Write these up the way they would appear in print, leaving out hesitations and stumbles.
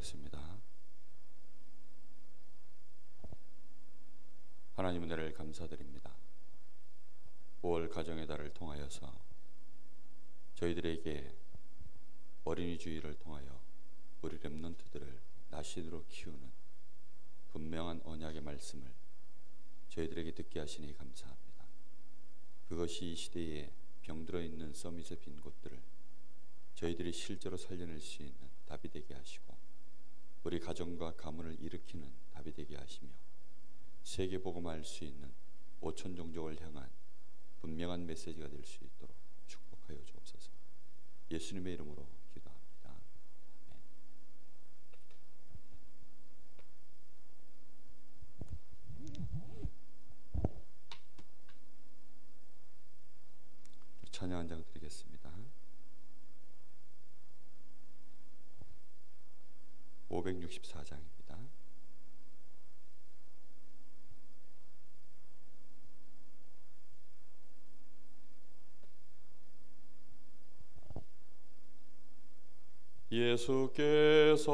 기도하겠습니다. 하나님 은혜를 감사드립니다. 5월 가정의 달을 통하여서 저희들에게 어린이 주일을 통하여 우리 렘넌트들을 나시도록 키우는 분명한 언약의 말씀을 저희들에게 듣게 하시니 감사합니다. 그것이 이 시대에 병들어 있는 서밋의 빈 곳들을 저희들이 실제로 살려낼 수 있는 답이 되게 하시고, 우리 가정과 가문을 일으키는 답이 되게 하시며, 세계 복음화할 수 있는 5천 종족을 향한 분명한 메시지가 될 수 있도록 축복하여 주옵소서. 예수님의 이름으로 기도합니다. 아멘. 찬양 한 장 드리겠습니다. 564장입니다. 예수께서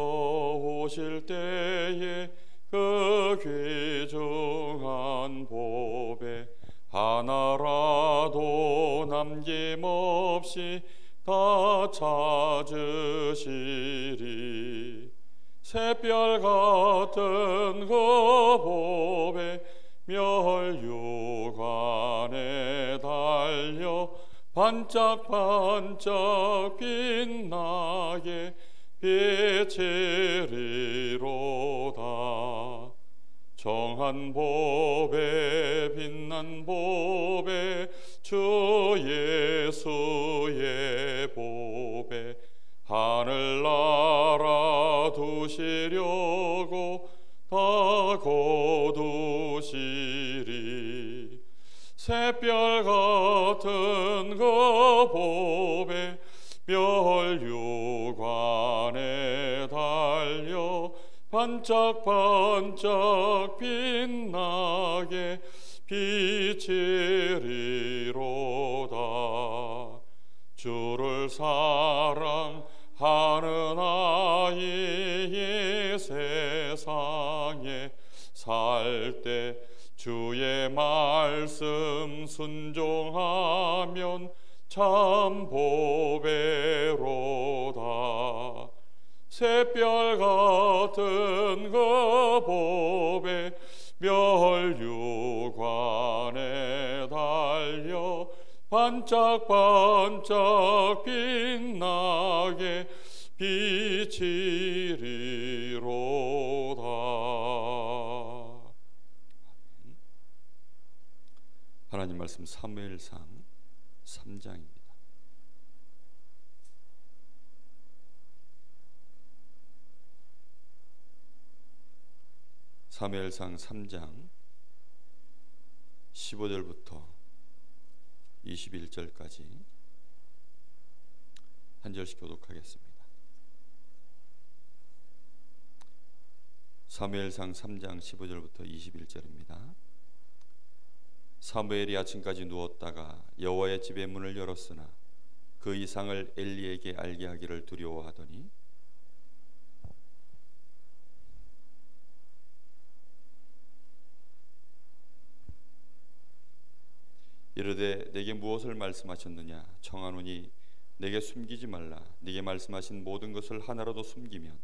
오실 때에 그 귀중한 보배 하나라도 남김없이 다 찾으시리. 샛별 같은 그 보배 멸류관에 달려 반짝반짝 빛나게 비치리로다. 정한 보배 빛난 보배 주 예수의 보배 하늘나라 두시려고 다 거두시리. 샛별 같은 그 보배 멸류관에 달려 반짝반짝 빛나게 비치리로다. 주를 사랑하는 아이의 세상에 살 때 주의 말씀 순종하면 참 보배로다. 샛별 같은 그 보배 멸류관에 달려 반짝반짝 빛나게 비치리로다. 하나님 말씀 사무엘상 3장입니다. 사무엘상 3장 15절부터 21절까지 한 절씩 교독하겠습니다. 사무엘상 3장 15절부터 21절입니다. 사무엘이 아침까지 누웠다가 여호와의 집의 문을 열었으나 그 이상을 엘리에게 알게 하기를 두려워하더니 이르되 내게 무엇을 말씀하셨느냐 청하노니 내게 숨기지 말라. 네게 말씀하신 모든 것을 하나라도 숨기면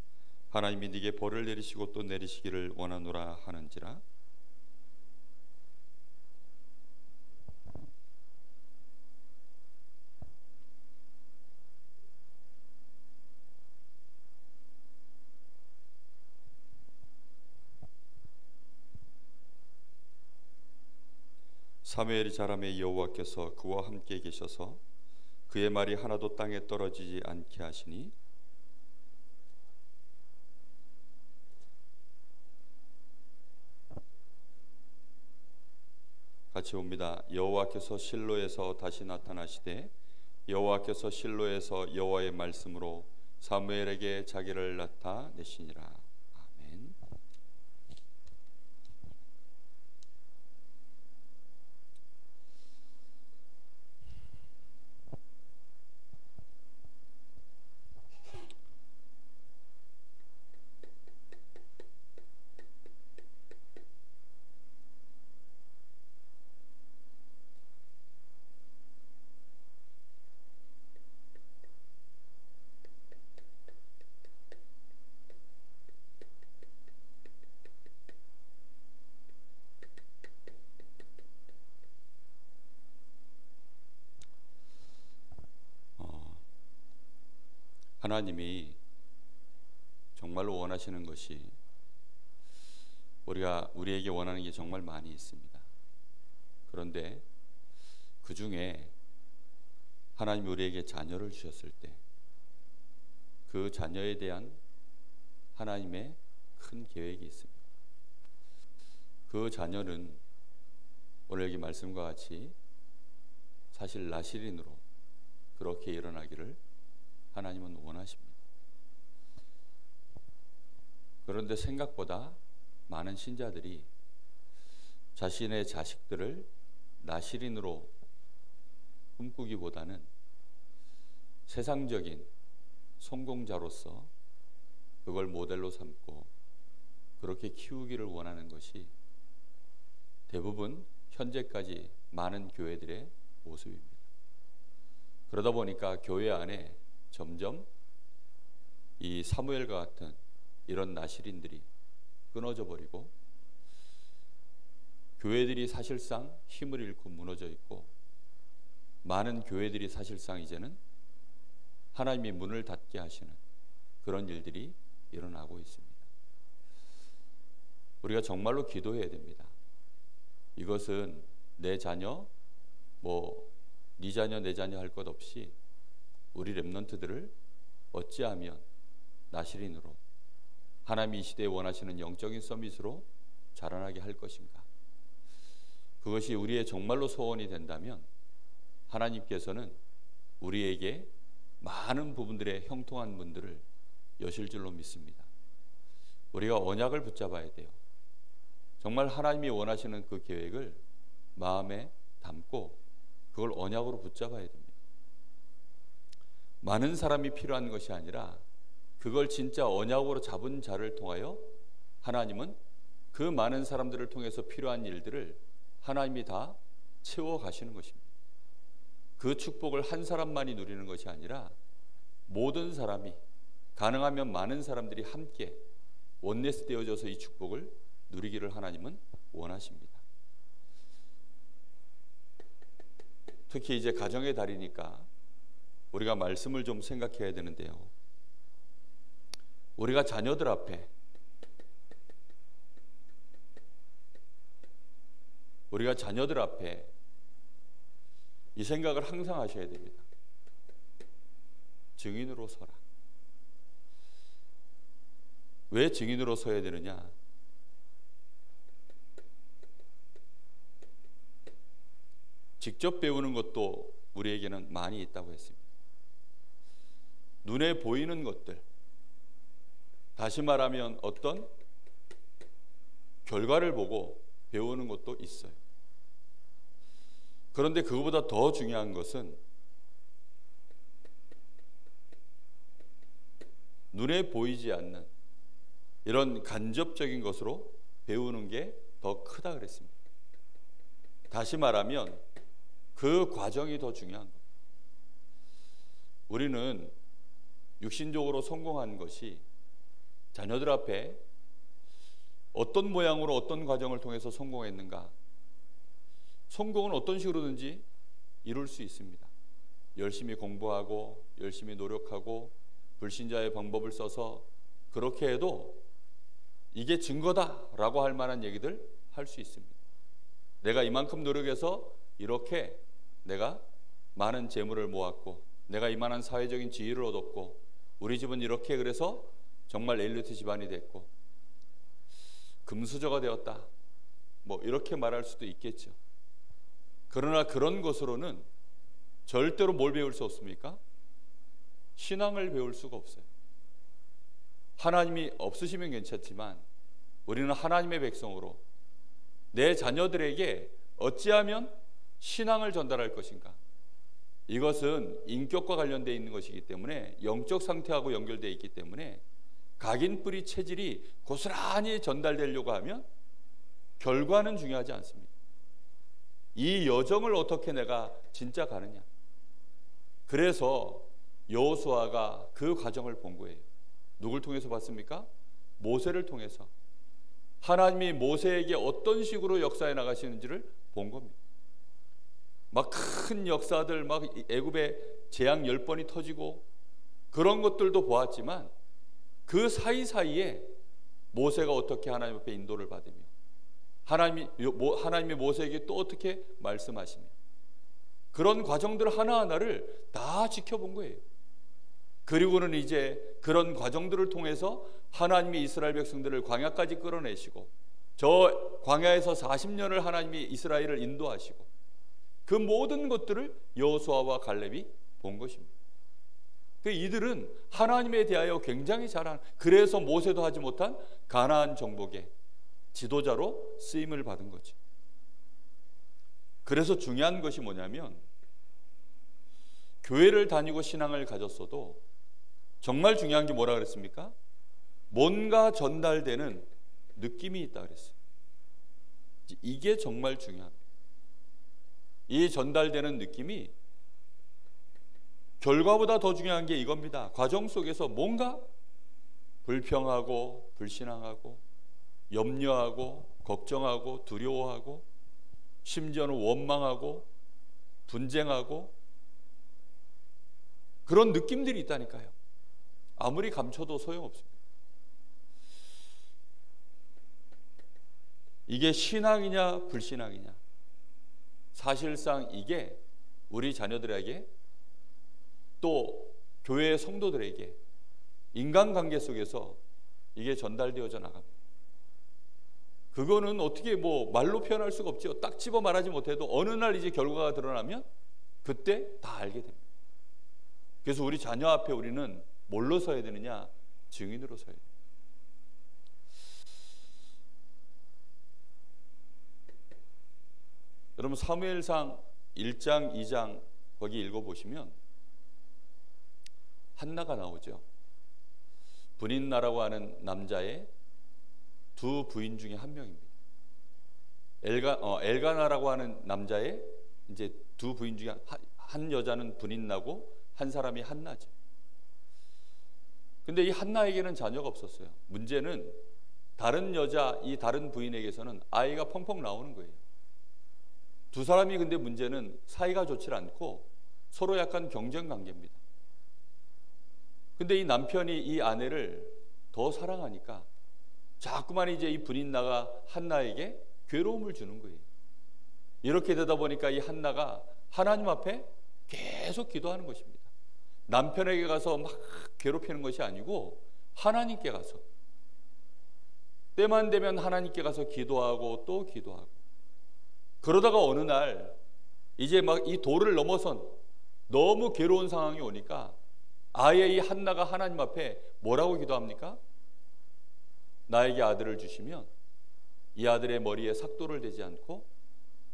하나님이 네게 벌을 내리시고 또 내리시기를 원하노라 하는지라. 사무엘이 자라매 여호와께서 그와 함께 계셔서 그의 말이 하나도 땅에 떨어지지 않게 하시니 같이 봅니다. 여호와께서 실로에서 다시 나타나시되 여호와께서 실로에서 여호와의 말씀으로 사무엘에게 자기를 나타내시니라. 아멘. 하나님이 정말로 원하시는 것이 우리에게 원하는 게 정말 많이 있습니다. 그런데 그 중에 하나님이 우리에게 자녀를 주셨을 때 그 자녀에 대한 하나님의 큰 계획이 있습니다. 그 자녀는 오늘 여기 말씀과 같이 사실 나실인으로 그렇게 일어나기를 하나님은 원하십니다. 그런데 생각보다 많은 신자들이 자신의 자식들을 나실인으로 꿈꾸기보다는 세상적인 성공자로서 그걸 모델로 삼고 그렇게 키우기를 원하는 것이 대부분 현재까지 많은 교회들의 모습입니다. 그러다 보니까 교회 안에 점점 이 사무엘과 같은 이런 나실인들이 끊어져 버리고 교회들이 사실상 힘을 잃고 무너져 있고 많은 교회들이 사실상 이제는 하나님이 문을 닫게 하시는 그런 일들이 일어나고 있습니다. 우리가 정말로 기도해야 됩니다. 이것은 내 자녀, 네 자녀 내 자녀 할 것 없이 우리 렘넌트들을 어찌하면 나실인으로 하나님이 이 시대에 원하시는 영적인 서밋으로 자라나게 할 것인가. 그것이 우리의 정말로 소원이 된다면 하나님께서는 우리에게 많은 부분들의 형통한 문들을 여실 줄로 믿습니다. 우리가 언약을 붙잡아야 돼요. 정말 하나님이 원하시는 그 계획을 마음에 담고 그걸 언약으로 붙잡아야 됩니다. 많은 사람이 필요한 것이 아니라 그걸 진짜 언약으로 잡은 자를 통하여 하나님은 그 많은 사람들을 통해서 필요한 일들을 하나님이 다 채워가시는 것입니다. 그 축복을 한 사람만이 누리는 것이 아니라 모든 사람이, 가능하면 많은 사람들이 함께 원네스 되어져서 이 축복을 누리기를 하나님은 원하십니다. 특히 이제 가정의 달이니까 우리가 말씀을 좀 생각해야 되는데요. 우리가 자녀들 앞에 이 생각을 항상 하셔야 됩니다. 증인으로 서라. 왜 증인으로 서야 되느냐? 직접 배우는 것도 우리에게는 많이 있다고 했습니다. 눈에 보이는 것들, 다시 말하면 어떤 결과를 보고 배우는 것도 있어요. 그런데 그거보다 더 중요한 것은 눈에 보이지 않는 이런 간접적인 것으로 배우는 게 더 크다 그랬습니다. 다시 말하면 그 과정이 더 중요한 겁니다. 우리는 육신적으로 성공한 것이 자녀들 앞에 어떤 모양으로 어떤 과정을 통해서 성공했는가, 성공은 어떤 식으로든지 이룰 수 있습니다. 열심히 공부하고 열심히 노력하고 불신자의 방법을 써서 그렇게 해도 이게 증거다라고 할 만한 얘기들 할 수 있습니다. 내가 이만큼 노력해서 이렇게 내가 많은 재물을 모았고 내가 이만한 사회적인 지위를 얻었고 우리 집은 이렇게 그래서 정말 엘리트 집안이 됐고 금수저가 되었다, 이렇게 말할 수도 있겠죠. 그러나 그런 것으로는 절대로 뭘 배울 수 없습니까? 신앙을 배울 수가 없어요. 하나님이 없으시면 괜찮지만 우리는 하나님의 백성으로 내 자녀들에게 어찌하면 신앙을 전달할 것인가? 이것은 인격과 관련되어 있는 것이기 때문에 영적 상태하고 연결되어 있기 때문에 각인뿌리 체질이 고스란히 전달되려고 하면 결과는 중요하지 않습니다. 이 여정을 어떻게 내가 진짜 가느냐. 그래서 여호수아가 그 과정을 본 거예요. 누굴 통해서 봤습니까? 모세를 통해서. 하나님이 모세에게 어떤 식으로 역사해 나가시는지를 본 겁니다. 막 큰 역사들, 막 애굽에 재앙 10번이 터지고 그런 것들도 보았지만 그 사이사이에 모세가 어떻게 하나님 앞에 인도를 받으며 하나님이 모세에게 또 어떻게 말씀하시며 그런 과정들 하나하나를 다 지켜본 거예요. 그리고는 이제 그런 과정들을 통해서 하나님이 이스라엘 백성들을 광야까지 끌어내시고 저 광야에서 40년을 하나님이 이스라엘을 인도하시고 그 모든 것들을 여호수아와 갈렙이 본 것입니다. 이들은 하나님에 대하여 굉장히 잘한, 그래서 모세도 하지 못한 가나안 정복의 지도자로 쓰임을 받은 거죠. 그래서 중요한 것이 뭐냐면 교회를 다니고 신앙을 가졌어도 정말 중요한 게 뭐라 그랬습니까? 뭔가 전달되는 느낌이 있다 그랬어요. 이게 정말 중요합니다. 이 전달되는 느낌이 결과보다 더 중요한 게 이겁니다. 과정 속에서 뭔가 불평하고 불신앙하고 염려하고 걱정하고 두려워하고 심지어는 원망하고 분쟁하고 그런 느낌들이 있다니까요. 아무리 감춰도 소용없습니다. 이게 신앙이냐 불신앙이냐, 사실상 이게 우리 자녀들에게 또 교회의 성도들에게 인간관계 속에서 이게 전달되어져 나갑니다. 그거는 어떻게 말로 표현할 수가 없죠. 딱 집어 말하지 못해도 어느 날 이제 결과가 드러나면 그때 다 알게 됩니다. 그래서 우리 자녀 앞에 우리는 뭘로 서야 되느냐? 증인으로 서야 돼요. 여러분 사무엘상 1장 2장 거기 읽어보시면 한나가 나오죠. 브닌나라고 하는 남자의 두 부인 중에 한 명입니다. 엘가나라고 하는 남자의 이제 두 부인 중에 한 여자는 브닌나고 한 사람이 한나죠. 근데 이 한나에게는 자녀가 없었어요. 문제는 다른 여자, 이 다른 부인에게서는 아이가 펑펑 나오는 거예요. 두 사람이 근데 문제는 사이가 좋지 않고 서로 약간 경쟁 관계입니다. 근데 이 남편이 이 아내를 더 사랑하니까 자꾸만 이제 이 브닌나가 한나에게 괴로움을 주는 거예요. 이렇게 되다 보니까 이 한나가 하나님 앞에 계속 기도하는 것입니다. 남편에게 가서 막 괴롭히는 것이 아니고 하나님께 가서 때만 되면 하나님께 가서 기도하고 또 기도하고, 그러다가 어느 날 이제 막 이 도를 넘어선 너무 괴로운 상황이 오니까 아예 이 한나가 하나님 앞에 뭐라고 기도합니까? 나에게 아들을 주시면 이 아들의 머리에 삭도를 대지 않고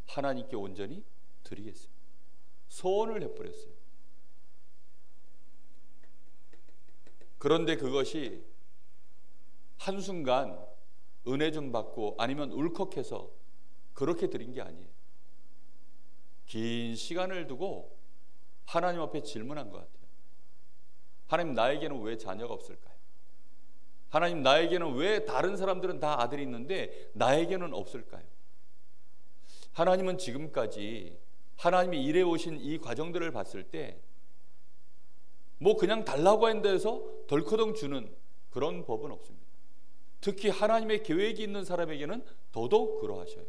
하나님께 온전히 드리겠습니다. 소원을 해버렸어요. 그런데 그것이 한순간 은혜 좀 받고 아니면 울컥해서 그렇게 드린 게 아니에요. 긴 시간을 두고 하나님 앞에 질문한 것 같아요. 하나님, 나에게는 왜 자녀가 없을까요? 하나님, 나에게는 왜 다른 사람들은 다 아들이 있는데 나에게는 없을까요? 하나님은 지금까지 하나님이 일해 오신 이 과정들을 봤을 때 그냥 달라고 하는 데서 덜커덩 주는 그런 법은 없습니다. 특히 하나님의 계획이 있는 사람에게는 더더욱 그러하셔요.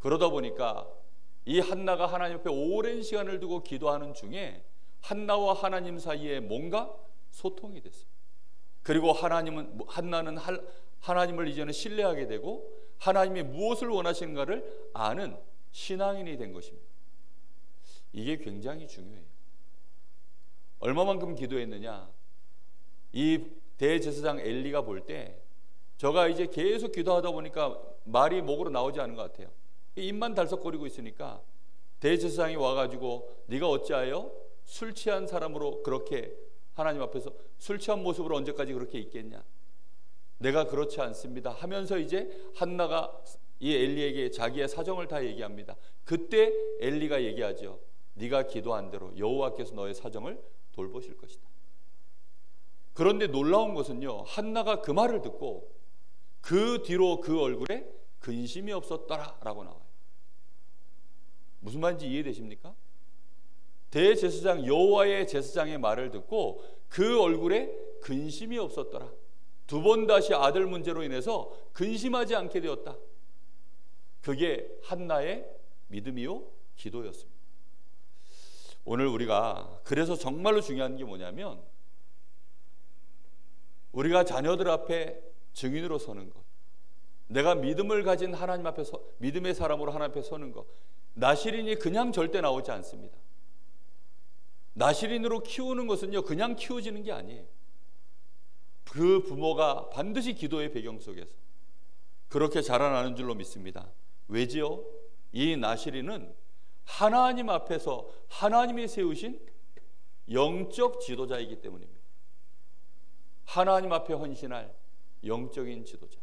그러다 보니까 이 한나가 하나님 앞에 오랜 시간을 두고 기도하는 중에 한나와 하나님 사이에 뭔가 소통이 됐어요. 그리고 한나는 하나님을 이제는 신뢰하게 되고 하나님이 무엇을 원하시는가를 아는 신앙인이 된 것입니다. 이게 굉장히 중요해요. 얼마만큼 기도했느냐? 이 대제사장 엘리가 볼 때 저가 이제 계속 기도하다 보니까 말이 목으로 나오지 않은 것 같아요. 입만 달석거리고 있으니까 대제사장이 와가지고 네가 어찌하여 술 취한 사람으로 그렇게 하나님 앞에서 술 취한 모습으로 언제까지 그렇게 있겠냐? 내가 그렇지 않습니다 하면서 이제 한나가 이 엘리에게 자기의 사정을 다 얘기합니다. 그때 엘리가 얘기하죠. 네가 기도한 대로 여호와께서 너의 사정을 돌보실 것이다. 그런데 놀라운 것은요, 한나가 그 말을 듣고 그 뒤로 그 얼굴에 근심이 없었더라 라고 나와요. 무슨 말인지 이해되십니까? 대제사장 여호와의 제사장의 말을 듣고 그 얼굴에 근심이 없었더라. 두 번 다시 아들 문제로 인해서 근심하지 않게 되었다. 그게 한나의 믿음이요 기도였습니다. 오늘 우리가 그래서 정말로 중요한 게 뭐냐면 우리가 자녀들 앞에 증인으로 서는 것, 내가 믿음을 가진 하나님 앞에 믿음의 사람으로 하나님 앞에 서는 것, 나실인이 그냥 절대 나오지 않습니다. 나실인으로 키우는 것은요 그냥 키워지는 게 아니에요. 그 부모가 반드시 기도의 배경 속에서 그렇게 자라나는 줄로 믿습니다. 왜지요? 이 나실인은 하나님 앞에서 하나님이 세우신 영적 지도자이기 때문입니다. 하나님 앞에 헌신할 영적인 지도자,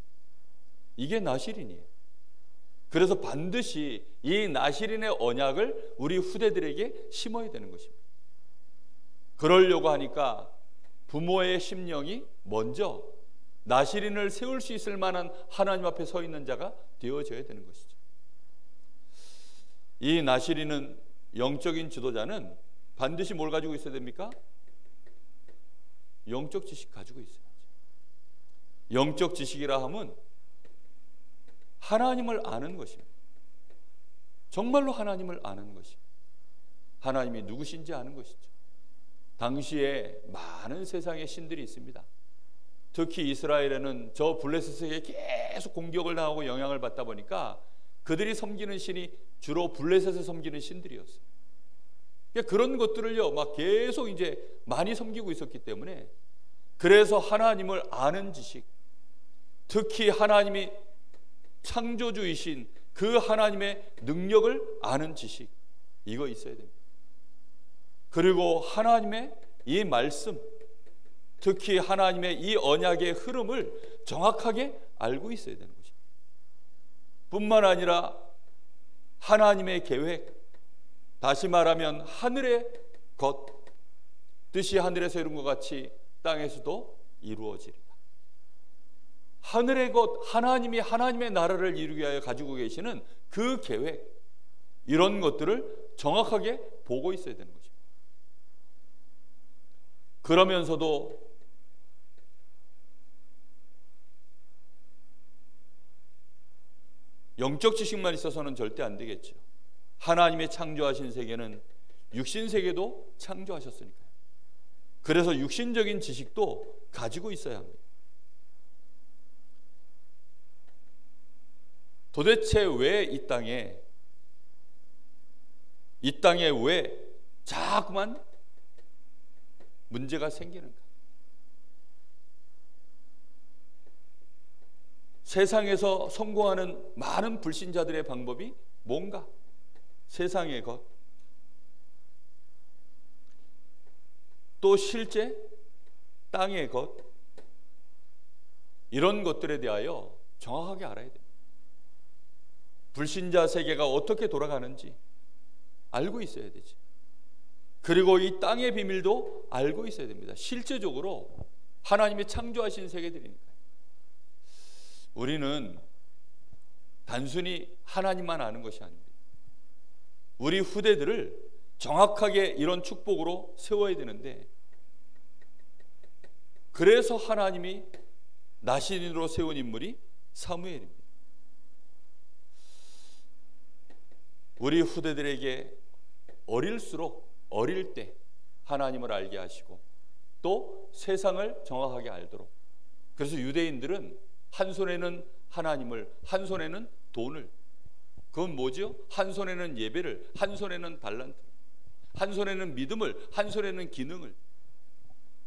이게 나실인이에요. 그래서 반드시 이 나실인의 언약을 우리 후대들에게 심어야 되는 것입니다. 그러려고 하니까 부모의 심령이 먼저 나실인을 세울 수 있을 만한 하나님 앞에 서 있는 자가 되어져야 되는 것이죠. 이 나실인은, 영적인 지도자는 반드시 뭘 가지고 있어야 됩니까? 영적 지식 가지고 있어야죠. 영적 지식이라 하면 하나님을 아는 것입니다. 정말로 하나님을 아는 것입니다. 하나님이 누구신지 아는 것이죠. 당시에 많은 세상의 신들이 있습니다. 특히 이스라엘에는 저 블레셋에게 계속 공격을 당하고 영향을 받다 보니까 그들이 섬기는 신이 주로 블레셋을 섬기는 신들이었어요. 그런 것들을요 막 계속 이제 많이 섬기고 있었기 때문에, 그래서 하나님을 아는 지식, 특히 하나님이 창조주이신 그 하나님의 능력을 아는 지식, 이거 있어야 됩니다. 그리고 하나님의 이 말씀, 특히 하나님의 이 언약의 흐름을 정확하게 알고 있어야 되는 것입니다. 뿐만 아니라 하나님의 계획, 다시 말하면 하늘의 것, 뜻이 하늘에서 이룬 것 같이 땅에서도 이루어지리라. 하늘의 것, 하나님이 하나님의 나라를 이루기 위하여 가지고 계시는 그 계획, 이런 것들을 정확하게 보고 있어야 되는 것입니다. 그러면서도 영적 지식만 있어서는 절대 안 되겠죠. 하나님의 창조하신 세계는 육신 세계도 창조하셨으니까요. 그래서 육신적인 지식도 가지고 있어야 합니다. 도대체 왜 이 땅에 왜 자꾸만 문제가 생기는가? 세상에서 성공하는 많은 불신자들의 방법이 뭔가? 세상의 것, 또 실제 땅의 것, 이런 것들에 대하여 정확하게 알아야 됩니다. 불신자 세계가 어떻게 돌아가는지 알고 있어야 되지. 그리고 이 땅의 비밀도 알고 있어야 됩니다. 실제적으로 하나님이 창조하신 세계들이니까요. 우리는 단순히 하나님만 아는 것이 아닙니다. 우리 후대들을 정확하게 이런 축복으로 세워야 되는데, 그래서 하나님이 나실인으로 세운 인물이 사무엘입니다. 우리 후대들에게 어릴 때 하나님을 알게 하시고 또 세상을 정확하게 알도록, 그래서 유대인들은 한 손에는 하나님을, 한 손에는 돈을, 그건 뭐죠? 한 손에는 예배를, 한 손에는 달란트, 한 손에는 믿음을, 한 손에는 기능을,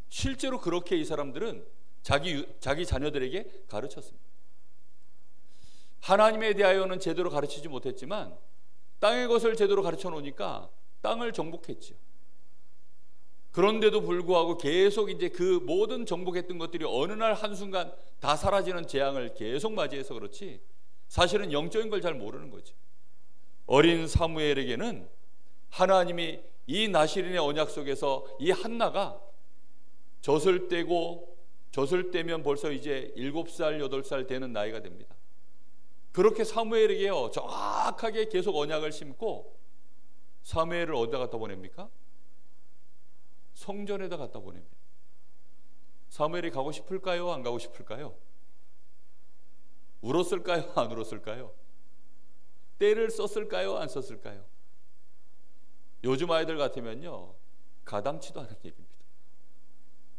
실제로 그렇게 이 사람들은 자기 자녀들에게 가르쳤습니다. 하나님에 대하여는 제대로 가르치지 못했지만 땅의 것을 제대로 가르쳐 놓으니까 땅을 정복했죠. 그런데도 불구하고 계속 이제 그 모든 정복했던 것들이 어느 날 한순간 다 사라지는 재앙을 계속 맞이해서 그렇지, 사실은 영적인 걸 잘 모르는 거죠. 어린 사무엘에게는 하나님이 이 나실인의 언약 속에서 이 한나가 젖을 떼면 벌써 이제 7살, 8살 되는 나이가 됩니다. 그렇게 사무엘에게요 정확하게 계속 언약을 심고, 사무엘을 어디다 갖다 보냅니까? 성전에다 갖다 보냅니다. 사무엘이 가고 싶을까요? 안 가고 싶을까요? 울었을까요? 안 울었을까요? 때를 썼을까요? 안 썼을까요? 요즘 아이들 같으면요, 가당치도 않은 얘기입니다.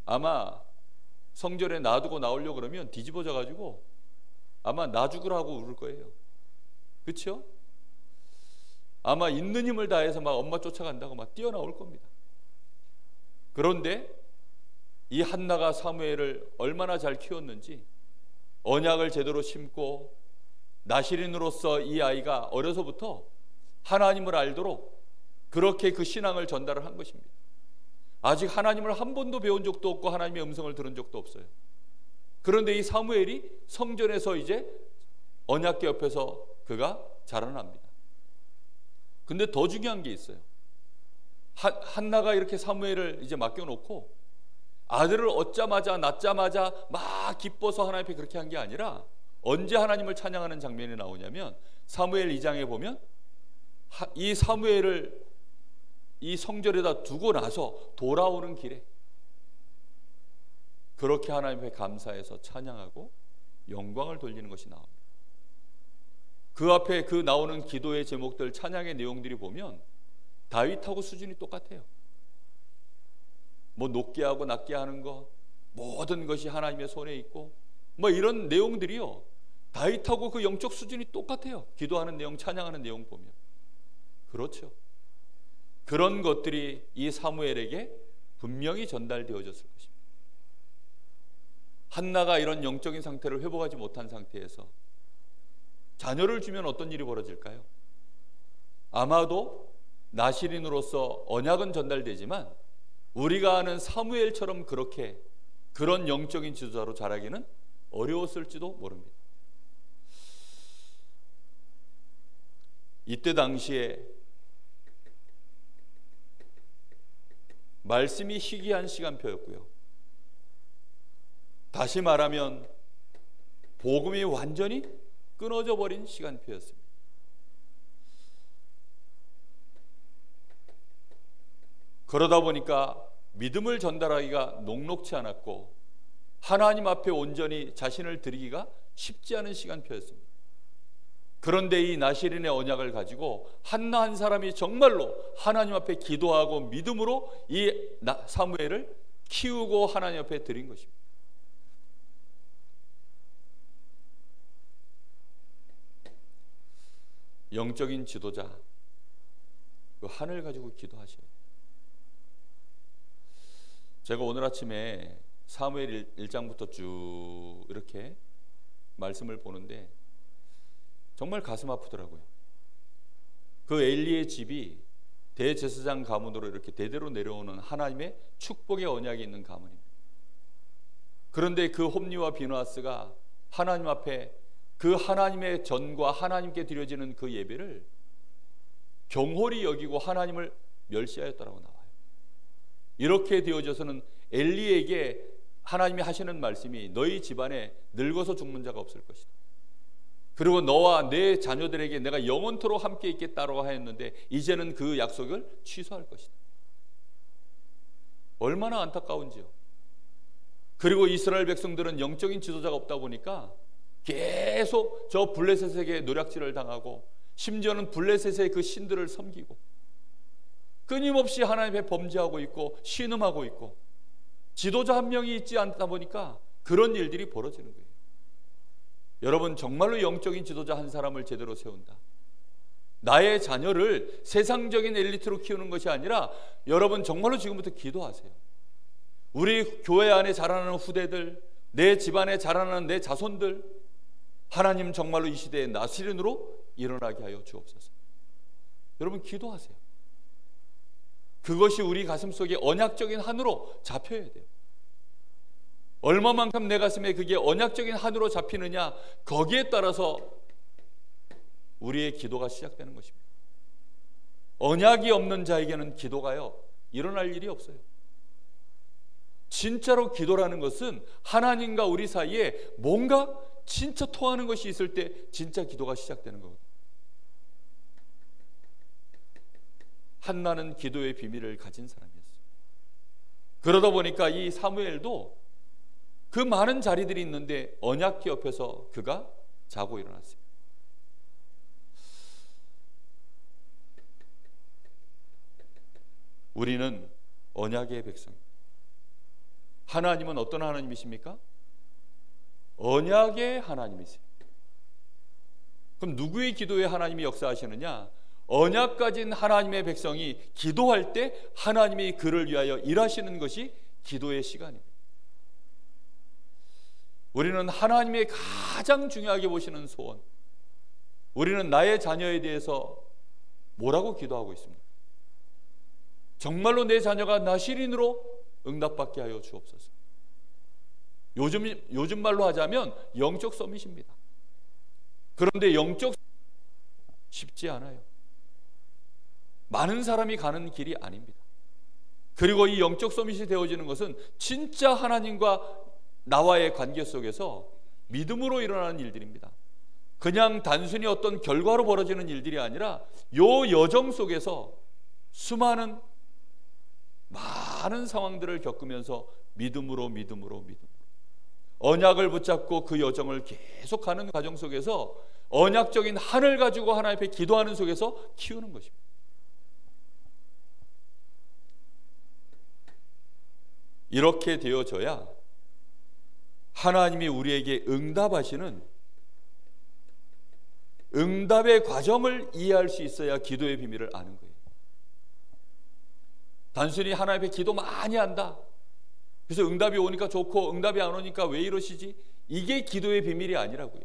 아마 성전에 놔두고 나오려고 그러면 뒤집어져 가지고 아마 나 죽으라고 울을 거예요. 그렇죠? 아마 있는 힘을 다해서 막 엄마 쫓아간다고 막 뛰어나올 겁니다. 그런데 이 한나가 사무엘을 얼마나 잘 키웠는지, 언약을 제대로 심고 나시린으로서 이 아이가 어려서부터 하나님을 알도록 그렇게 그 신앙을 전달을 한 것입니다. 아직 하나님을 한 번도 배운 적도 없고 하나님의 음성을 들은 적도 없어요. 그런데 이 사무엘이 성전에서 이제 언약궤 옆에서 그가 자라납니다. 근데 더 중요한 게 있어요. 한나가 이렇게 사무엘을 이제 맡겨놓고 아들을 얻자마자 낳자마자 막 기뻐서 하나님 앞에 그렇게 한 게 아니라, 언제 하나님을 찬양하는 장면이 나오냐면 사무엘 2장에 보면 이 사무엘을 이 성전에다 두고 나서 돌아오는 길에 그렇게 하나님 앞에 감사해서 찬양하고 영광을 돌리는 것이 나옵니다. 그 앞에 그 나오는 기도의 제목들, 찬양의 내용들이 보면 다윗하고 수준이 똑같아요. 뭐 높게 하고 낮게 하는 거, 모든 것이 하나님의 손에 있고 뭐 이런 내용들이요, 다윗하고 그 영적 수준이 똑같아요. 기도하는 내용, 찬양하는 내용 보면. 그렇죠. 그런 것들이 이 사무엘에게 분명히 전달되어졌을 것입니다. 한나가 이런 영적인 상태를 회복하지 못한 상태에서 자녀를 주면 어떤 일이 벌어질까요? 아마도 나시린으로서 언약은 전달되지만 우리가 아는 사무엘처럼 그렇게 그런 영적인 지도자로 자라기는 어려웠을지도 모릅니다. 이때 당시에 말씀이 희귀한 시간표였고요. 다시 말하면 복음이 완전히 끊어져 버린 시간표였습니다. 그러다 보니까 믿음을 전달하기가 녹록치 않았고 하나님 앞에 온전히 자신을 드리기가 쉽지 않은 시간표였습니다. 그런데 이 나시린의 언약을 가지고 한나 한 사람이 정말로 하나님 앞에 기도하고 믿음으로 이 사무엘을 키우고 하나님 앞에 드린 것입니다. 영적인 지도자, 그 하늘 가지고 기도하셔야 돼요. 제가 오늘 아침에 사무엘 1장부터 쭉 이렇게 말씀을 보는데 정말 가슴 아프더라고요. 그 엘리의 집이 대제사장 가문으로 이렇게 대대로 내려오는 하나님의 축복의 언약이 있는 가문입니다. 그런데 그 홈리와 비느하스가 하나님 앞에 그 하나님의 전과 하나님께 드려지는 그 예배를 경홀히 여기고 하나님을 멸시하였다라고 나와요. 이렇게 되어져서는 엘리에게 하나님이 하시는 말씀이 너희 집안에 늙어서 죽는 자가 없을 것이다. 그리고 너와 내 자녀들에게 내가 영원토록 함께 있겠다라고 하였는데 이제는 그 약속을 취소할 것이다. 얼마나 안타까운지요. 그리고 이스라엘 백성들은 영적인 지도자가 없다 보니까 계속 저 블레셋에게 노략질을 당하고 심지어는 블레셋의 그 신들을 섬기고 끊임없이 하나님의 범죄하고 있고 신음하고 있고 지도자 한 명이 있지 않다 보니까 그런 일들이 벌어지는 거예요. 여러분, 정말로 영적인 지도자 한 사람을 제대로 세운다. 나의 자녀를 세상적인 엘리트로 키우는 것이 아니라 여러분 정말로 지금부터 기도하세요. 우리 교회 안에 자라나는 후대들, 내 집안에 자라나는 내 자손들, 하나님 정말로 이 시대에 나시린으로 일어나게 하여 주옵소서. 여러분 기도하세요. 그것이 우리 가슴속에 언약적인 한으로 잡혀야 돼요. 얼마만큼 내 가슴에 그게 언약적인 한으로 잡히느냐, 거기에 따라서 우리의 기도가 시작되는 것입니다. 언약이 없는 자에게는 기도가요 일어날 일이 없어요. 진짜로 기도라는 것은 하나님과 우리 사이에 뭔가 진짜 통하는 것이 있을 때 진짜 기도가 시작되는 거거든요. 한나는 기도의 비밀을 가진 사람이었어요. 그러다 보니까 이 사무엘도 그 많은 자리들이 있는데 언약궤 옆에서 그가 자고 일어났어요. 우리는 언약의 백성. 하나님은 어떤 하나님이십니까? 언약의 하나님이세요. 그럼 누구의 기도에 하나님이 역사하시느냐? 언약 가진 하나님의 백성이 기도할 때 하나님이 그를 위하여 일하시는 것이 기도의 시간입니다. 우리는 하나님의 가장 중요하게 보시는 소원, 우리는 나의 자녀에 대해서 뭐라고 기도하고 있습니까? 정말로 내 자녀가 나실인으로 응답받게 하여 주옵소서. 요즘 말로 하자면 영적 서밋입니다. 그런데 영적 쉽지 않아요. 많은 사람이 가는 길이 아닙니다. 그리고 이 영적 서밋이 되어지는 것은 진짜 하나님과 나와의 관계 속에서 믿음으로 일어나는 일들입니다. 그냥 단순히 어떤 결과로 벌어지는 일들이 아니라 요 여정 속에서 수많은 많은 상황들을 겪으면서 믿음으로 언약을 붙잡고 그 여정을 계속하는 과정 속에서 언약적인 한을 가지고 하나님 앞에 기도하는 속에서 키우는 것입니다. 이렇게 되어져야 하나님이 우리에게 응답하시는 응답의 과정을 이해할 수 있어야 기도의 비밀을 아는 거예요. 단순히 하나님 앞에 기도 많이 한다, 그래서 응답이 오니까 좋고 응답이 안 오니까 왜 이러시지? 이게 기도의 비밀이 아니라고요.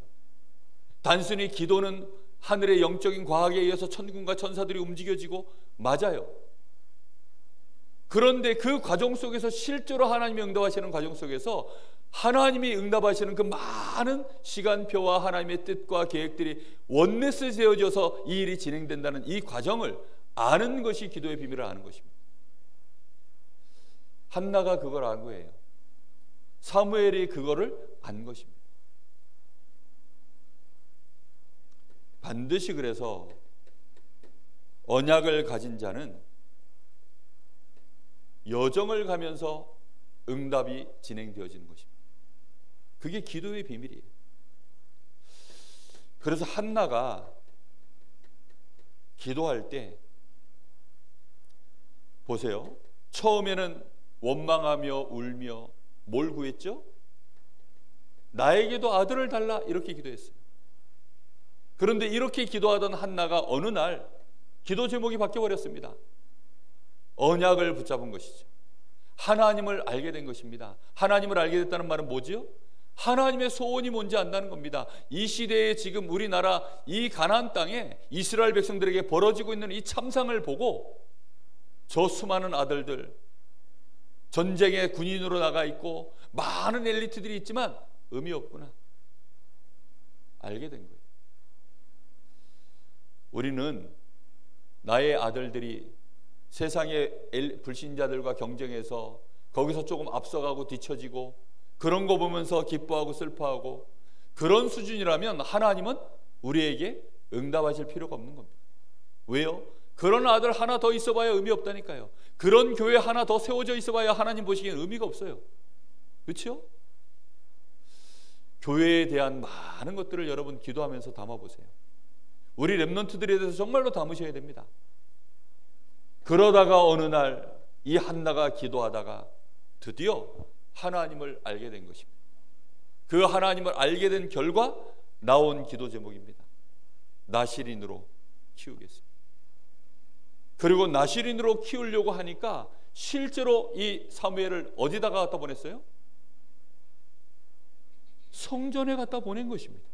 단순히 기도는 하늘의 영적인 과학에 의해서 천군과 천사들이 움직여지고 맞아요. 그런데 그 과정 속에서 실제로 하나님이 응답하시는 과정 속에서 하나님이 응답하시는 그 많은 시간표와 하나님의 뜻과 계획들이 원네스 되어져서 이 일이 진행된다는 이 과정을 아는 것이 기도의 비밀을 아는 것입니다. 한나가 그걸 안 거예요. 사무엘이 그거를 안 것입니다. 반드시 그래서 언약을 가진 자는 여정을 가면서 응답이 진행되어지는 것입니다. 그게 기도의 비밀이에요. 그래서 한나가 기도할 때 보세요. 처음에는 원망하며 울며 뭘 구했죠? 나에게도 아들을 달라, 이렇게 기도했어요. 그런데 이렇게 기도하던 한나가 어느 날 기도 제목이 바뀌어버렸습니다. 언약을 붙잡은 것이죠. 하나님을 알게 된 것입니다. 하나님을 알게 됐다는 말은 뭐지요? 하나님의 소원이 뭔지 안다는 겁니다. 이 시대에 지금 우리나라 이 가나안 땅에 이스라엘 백성들에게 벌어지고 있는 이 참상을 보고 저 수많은 아들들, 전쟁에 군인으로 나가 있고 많은 엘리트들이 있지만 의미 없구나, 알게 된 거예요. 우리는 나의 아들들이 세상의 불신자들과 경쟁해서 거기서 조금 앞서가고 뒤처지고 그런 거 보면서 기뻐하고 슬퍼하고 그런 수준이라면 하나님은 우리에게 응답하실 필요가 없는 겁니다. 왜요? 그런 아들 하나 더 있어봐야 의미 없다니까요. 그런 교회 하나 더 세워져 있어봐야 하나님 보시기엔 의미가 없어요. 그렇죠? 교회에 대한 많은 것들을 여러분 기도하면서 담아보세요. 우리 렘넌트들에 대해서 정말로 담으셔야 됩니다. 그러다가 어느 날 이 한나가 기도하다가 드디어 하나님을 알게 된 것입니다. 그 하나님을 알게 된 결과 나온 기도 제목입니다. 나실인으로 키우겠습니다. 그리고 나실인으로 키우려고 하니까 실제로 이 사무엘을 어디다가 갖다 보냈어요? 성전에 갖다 보낸 것입니다.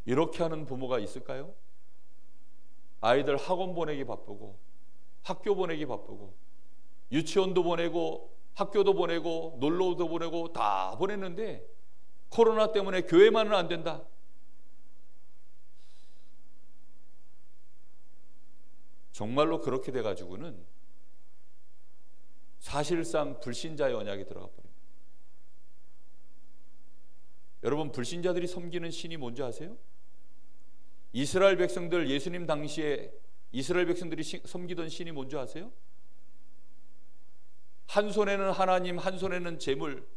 이렇게 하는 부모가 있을까요? 아이들 학원 보내기 바쁘고 학교 보내기 바쁘고 유치원도 보내고 학교도 보내고 놀러도 보내고 다 보냈는데 코로나 때문에 교회만은 안 된다. 정말로 그렇게 돼가지고는 사실상 불신자의 언약이 들어가 버립니다. 여러분, 불신자들이 섬기는 신이 뭔지 아세요? 이스라엘 백성들 예수님 당시에 이스라엘 백성들이 섬기던 신이 뭔지 아세요? 한 손에는 하나님, 한 손에는 재물,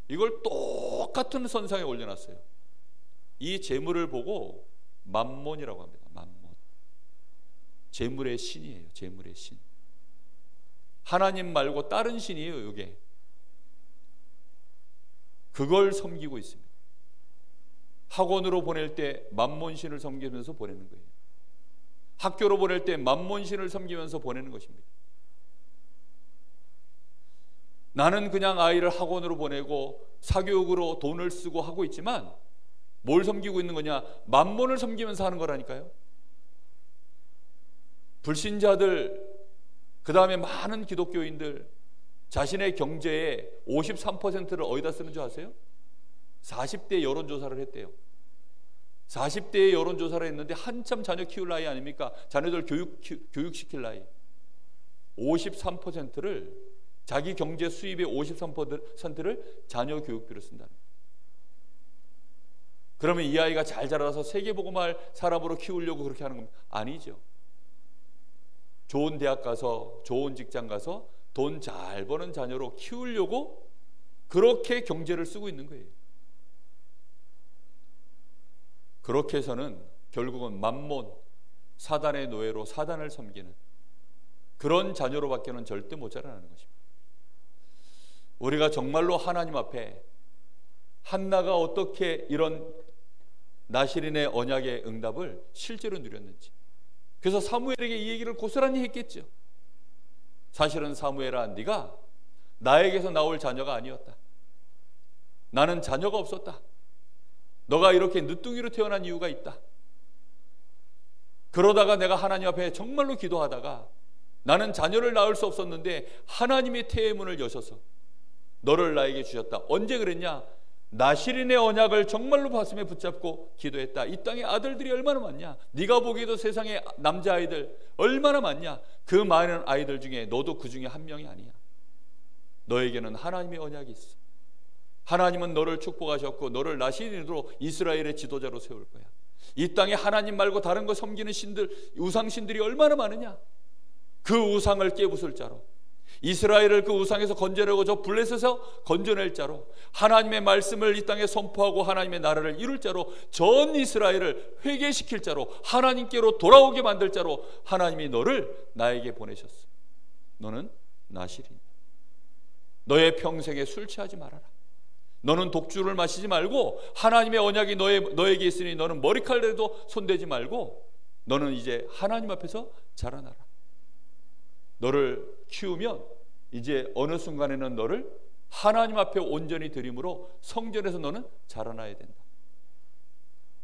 이걸 똑같은 선상에 올려놨어요. 이 재물을 보고 맘몬이라고 합니다. 맘몬. 재물의 신이에요. 재물의 신. 하나님 말고 다른 신이에요. 이게. 그걸 섬기고 있습니다. 학원으로 보낼 때 맘몬 신을 섬기면서 보내는 거예요. 학교로 보낼 때 맘몬 신을 섬기면서 보내는 것입니다. 나는 그냥 아이를 학원으로 보내고 사교육으로 돈을 쓰고 하고 있지만 뭘 섬기고 있는 거냐? 맘몬을 섬기면서 하는 거라니까요. 불신자들, 그 다음에 많은 기독교인들 자신의 경제의 53%를 어디다 쓰는 줄 아세요? 40대 여론조사를 했대요. 40대의 여론조사를 했는데 한참 자녀 키울 나이 아닙니까? 자녀들 교육시킬 나이. 53%를, 자기 경제 수입의 53%를 자녀 교육비로 쓴다는 거예요. 그러면 이 아이가 잘 자라서 세계복음할 사람으로 키우려고 그렇게 하는 겁니까? 아니죠. 좋은 대학 가서, 좋은 직장 가서 돈 잘 버는 자녀로 키우려고 그렇게 경제를 쓰고 있는 거예요. 그렇게 해서는 결국은 맘몬, 사단의 노예로 사단을 섬기는 그런 자녀로밖에는 절대 못 자라나는 것입니다. 우리가 정말로 하나님 앞에 한나가 어떻게 이런 나실인의 언약의 응답을 실제로 누렸는지, 그래서 사무엘에게 이 얘기를 고스란히 했겠죠. 사실은 사무엘아, 네가 나에게서 나올 자녀가 아니었다. 나는 자녀가 없었다. 너가 이렇게 늦둥이로 태어난 이유가 있다. 그러다가 내가 하나님 앞에 정말로 기도하다가 나는 자녀를 낳을 수 없었는데 하나님의 태의 문을 여셔서 너를 나에게 주셨다. 언제 그랬냐? 나실인의 언약을 정말로 가슴에 붙잡고 기도했다. 이 땅에 아들들이 얼마나 많냐? 네가 보기에도 세상에 남자아이들 얼마나 많냐? 그 많은 아이들 중에 너도 그 중에 한 명이 아니야. 너에게는 하나님의 언약이 있어. 하나님은 너를 축복하셨고 너를 나실인으로 이스라엘의 지도자로 세울 거야. 이 땅에 하나님 말고 다른 거 섬기는 신들, 우상신들이 얼마나 많으냐? 그 우상을 깨부술 자로, 이스라엘을 그 우상에서 건져내고 저 블레셋에서 건져낼 자로, 하나님의 말씀을 이 땅에 선포하고 하나님의 나라를 이룰 자로, 전 이스라엘을 회개시킬 자로, 하나님께로 돌아오게 만들 자로 하나님이 너를 나에게 보내셨어. 너는 나실인. 너의 평생에 술 취하지 말아라. 너는 독주를 마시지 말고 하나님의 언약이 너에게 있으니 너는 머리칼에도 손대지 말고 너는 이제 하나님 앞에서 자라나라. 너를 키우면 이제 어느 순간에는 너를 하나님 앞에 온전히 드림으로 성전에서 너는 자라나야 된다.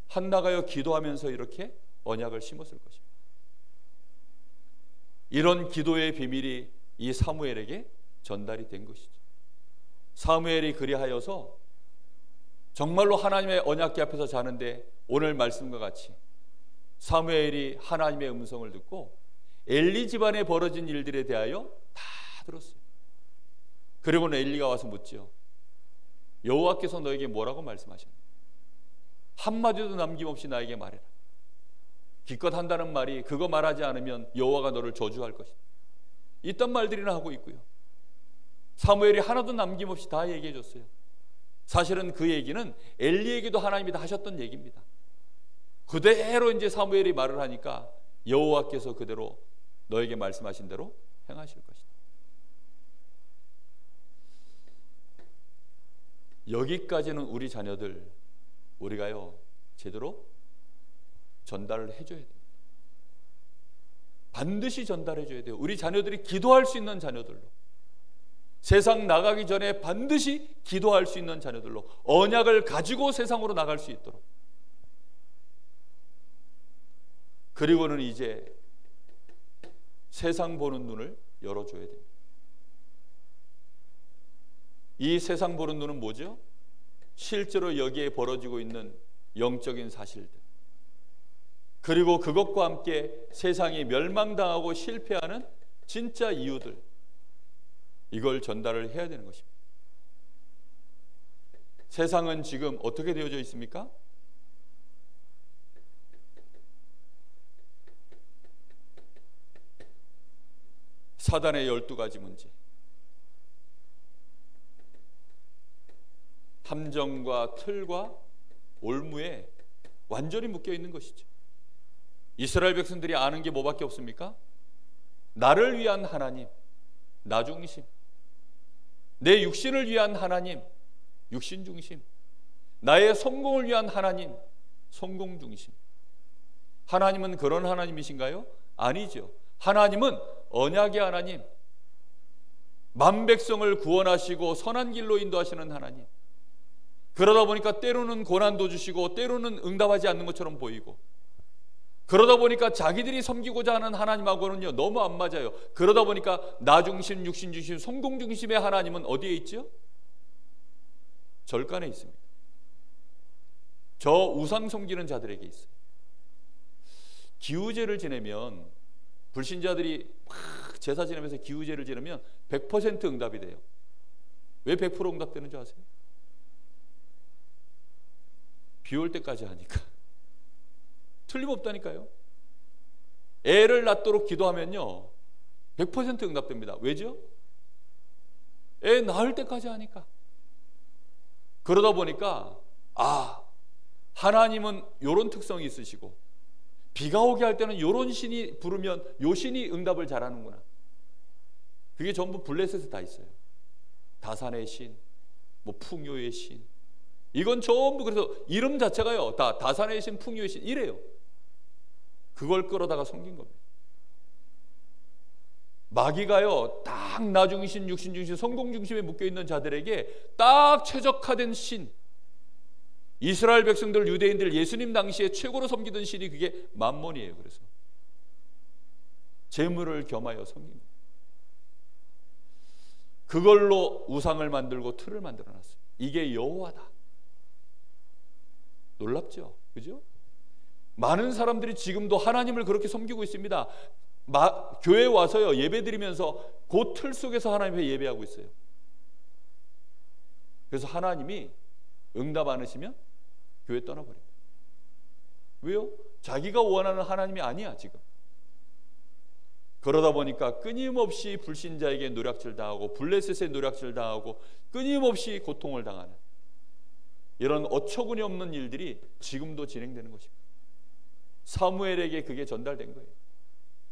한나가요 기도하면서 이렇게 언약을 심었을 것입니다. 이런 기도의 비밀이 이 사무엘에게 전달이 된 것이죠. 사무엘이 그리하여서 정말로 하나님의 언약궤 앞에서 자는데 오늘 말씀과 같이 사무엘이 하나님의 음성을 듣고 엘리 집안에 벌어진 일들에 대하여 다 들었어요. 그리고는 엘리가 와서 묻죠. 여호와께서 너에게 뭐라고 말씀하셨나요? 한마디도 남김없이 나에게 말해라. 기껏 한다는 말이 그거 말하지 않으면 여호와가 너를 저주할 것이다. 이딴 말들이나 하고 있고요. 사무엘이 하나도 남김없이 다 얘기해 줬어요. 사실은 그 얘기는 엘리에게도 하나님이 다 하셨던 얘기입니다. 그대로 이제 사무엘이 말을 하니까 여호와께서 그대로 너에게 말씀하신 대로 행하실 것이다. 여기까지는 우리 자녀들 우리가요 제대로 전달을 해줘야 됩니다. 반드시 전달해줘야 돼요. 우리 자녀들이 기도할 수 있는 자녀들로, 세상 나가기 전에 반드시 기도할 수 있는 자녀들로, 언약을 가지고 세상으로 나갈 수 있도록. 그리고는 이제 세상 보는 눈을 열어줘야 됩니다. 이 세상 보는 눈은 뭐죠? 실제로 여기에 벌어지고 있는 영적인 사실들, 그리고 그것과 함께 세상이 멸망당하고 실패하는 진짜 이유들, 이걸 전달을 해야 되는 것입니다. 세상은 지금 어떻게 되어져 있습니까? 사단의 12가지 문제, 함정과 틀과 올무에 완전히 묶여 있는 것이죠. 이스라엘 백성들이 아는 게 뭐밖에 없습니까? 나를 위한 하나님, 나 중심. 내 육신을 위한 하나님, 육신 중심. 나의 성공을 위한 하나님, 성공 중심. 하나님은 그런 하나님이신가요? 아니죠. 하나님은 언약의 하나님, 만백성을 구원하시고 선한 길로 인도하시는 하나님. 그러다 보니까 때로는 고난도 주시고 때로는 응답하지 않는 것처럼 보이고, 그러다 보니까 자기들이 섬기고자 하는 하나님하고는요 너무 안 맞아요. 그러다 보니까 나 중심, 육신 중심, 성공 중심의 하나님은 어디에 있죠? 절간에 있습니다. 저 우상 섬기는 자들에게 있어요. 기우제를 지내면, 불신자들이 막 제사 지내면서 기우제를 지내면 100% 응답이 돼요. 왜 100% 응답되는 줄 아세요? 비 올 때까지 하니까. 틀림없다니까요. 애를 낳도록 기도하면요 100% 응답됩니다. 왜죠? 애 낳을 때까지 하니까. 그러다 보니까 하나님은 이런 특성이 있으시고, 비가 오게 할 때는 이런 신이 부르면 요 신이 응답을 잘하는구나. 그게 전부 블레셋에 다 있어요. 다산의 신, 뭐 풍요의 신, 이건 전부, 그래서 이름 자체가요 다 다산의 신, 풍요의 신 이래요. 그걸 끌어다가 섬긴 겁니다. 마귀가요 딱 나 중심, 육신 중심, 성공 중심에 묶여있는 자들에게 딱 최적화된 신, 이스라엘 백성들, 유대인들, 예수님 당시에 최고로 섬기던 신이 그게 만몬이에요. 그래서 재물을 겸하여 섬긴 겁니다. 그걸로 우상을 만들고 틀을 만들어놨어요. 이게 여호와다. 놀랍죠? 그죠? 많은 사람들이 지금도 하나님을 그렇게 섬기고 있습니다. 교회에 와서요 예배 드리면서 그 틀 속에서 하나님 앞에 예배하고 있어요. 그래서 하나님이 응답 안 하시면 교회 떠나버립니다. 왜요? 자기가 원하는 하나님이 아니야 지금. 그러다 보니까 끊임없이 불신자에게 노략질 당하고, 블레셋에 노략질 당하고, 끊임없이 고통을 당하는 이런 어처구니 없는 일들이 지금도 진행되는 것입니다. 사무엘에게 그게 전달된 거예요.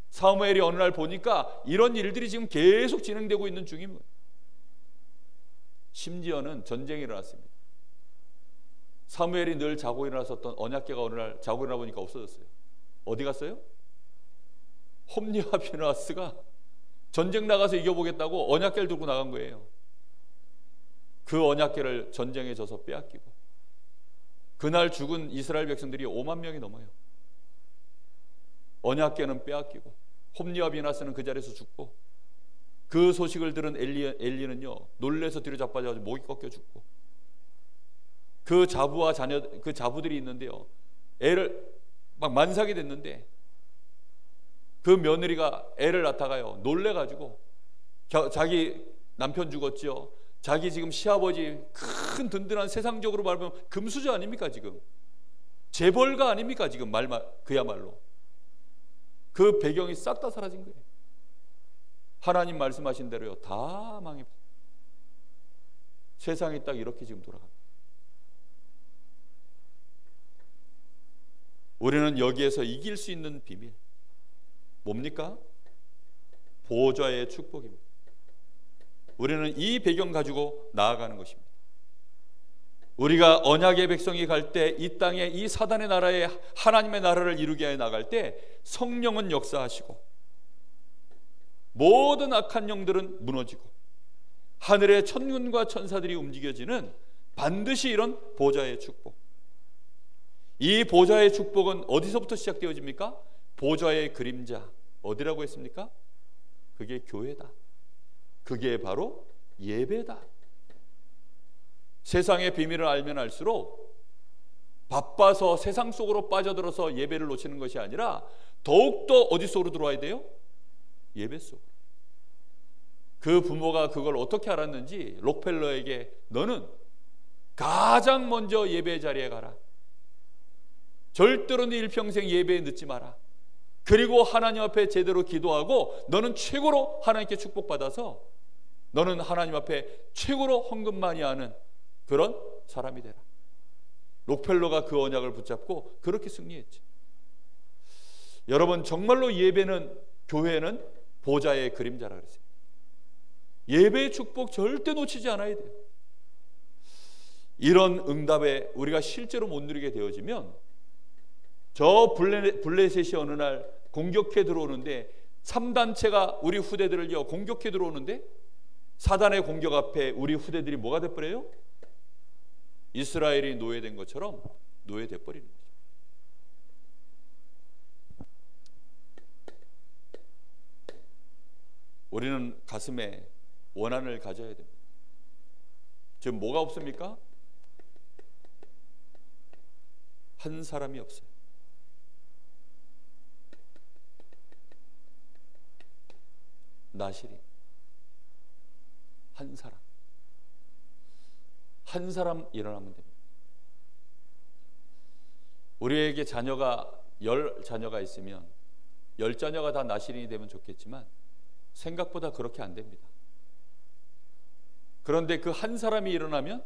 사무엘이 어느 날 보니까 이런 일들이 지금 계속 진행되고 있는 중인 거예요. 심지어는 전쟁이 일어났습니다. 사무엘이 늘 자고 일어났었던 언약궤가 어느 날 자고 일어나 보니까 없어졌어요. 어디 갔어요? 홈리와 비느하스가 전쟁 나가서 이겨보겠다고 언약궤를 들고 나간 거예요. 그 언약궤를 전쟁에 져서 빼앗기고, 그날 죽은 이스라엘 백성들이 5만 명이 넘어요. 언약궤는 빼앗기고, 홈리와 비느하스는 그 자리에서 죽고, 그 소식을 들은 엘리는요 놀래서 뒤로 자빠져서 목이 꺾여 죽고, 그 자부와 자녀, 그 자부들이 있는데요 애를 막 만삭이 됐는데, 그 며느리가 애를 낳다가요 놀래가지고 자기 남편 죽었죠. 자기 지금 시아버지 큰 든든한 세상적으로 말하면 금수저 아닙니까? 지금 재벌가 아닙니까? 지금 그야말로 그 배경이 싹 다 사라진 거예요. 하나님 말씀하신 대로요 다 망했어요. 세상이 딱 이렇게 지금 돌아갑니다. 우리는 여기에서 이길 수 있는 비밀 뭡니까? 보좌의 축복입니다. 우리는 이 배경 가지고 나아가는 것입니다. 우리가 언약의 백성이 갈 때, 이 땅에 이 사단의 나라에 하나님의 나라를 이루게 해 나갈 때 성령은 역사하시고, 모든 악한 영들은 무너지고, 하늘의 천군과 천사들이 움직여지는 반드시 이런 보좌의 축복. 이 보좌의 축복은 어디서부터 시작되어집니까? 보좌의 그림자, 어디라고 했습니까? 그게 교회다. 그게 바로 예배다. 세상의 비밀을 알면 알수록 바빠서 세상 속으로 빠져들어서 예배를 놓치는 것이 아니라 더욱더 어디 속으로 들어와야 돼요? 예배 속으로. 그 부모가 그걸 어떻게 알았는지 록펠러에게 너는 가장 먼저 예배 자리에 가라. 절대로 네 일평생 예배에 늦지 마라. 그리고 하나님 앞에 제대로 기도하고 너는 최고로 하나님께 축복받아서 너는 하나님 앞에 최고로 헌금 많이 하는 그런 사람이 되라. 록펠러가 그 언약을 붙잡고 그렇게 승리했지. 여러분, 정말로 예배는, 교회는 보좌의 그림자라 그랬어요. 예배의 축복 절대 놓치지 않아야 돼요. 이런 응답에 우리가 실제로 못 누리게 되어지면 저 블레셋이 어느 날 공격해 들어오는데, 3단체가 우리 후대들을요 공격해 들어오는데, 사단의 공격 앞에 우리 후대들이 뭐가 돼버려요? 이스라엘이 노예된 것처럼 노예돼 버리는 거죠. 우리는 가슴에 원한을 가져야 됩니다. 지금 뭐가 없습니까? 한 사람이 없어요. 나실이 한 사람 일어나면 됩니다. 우리에게 자녀가 10자녀가 있으면 10자녀가 다 나실인이 되면 좋겠지만 생각보다 그렇게 안 됩니다. 그런데 그 한 사람이 일어나면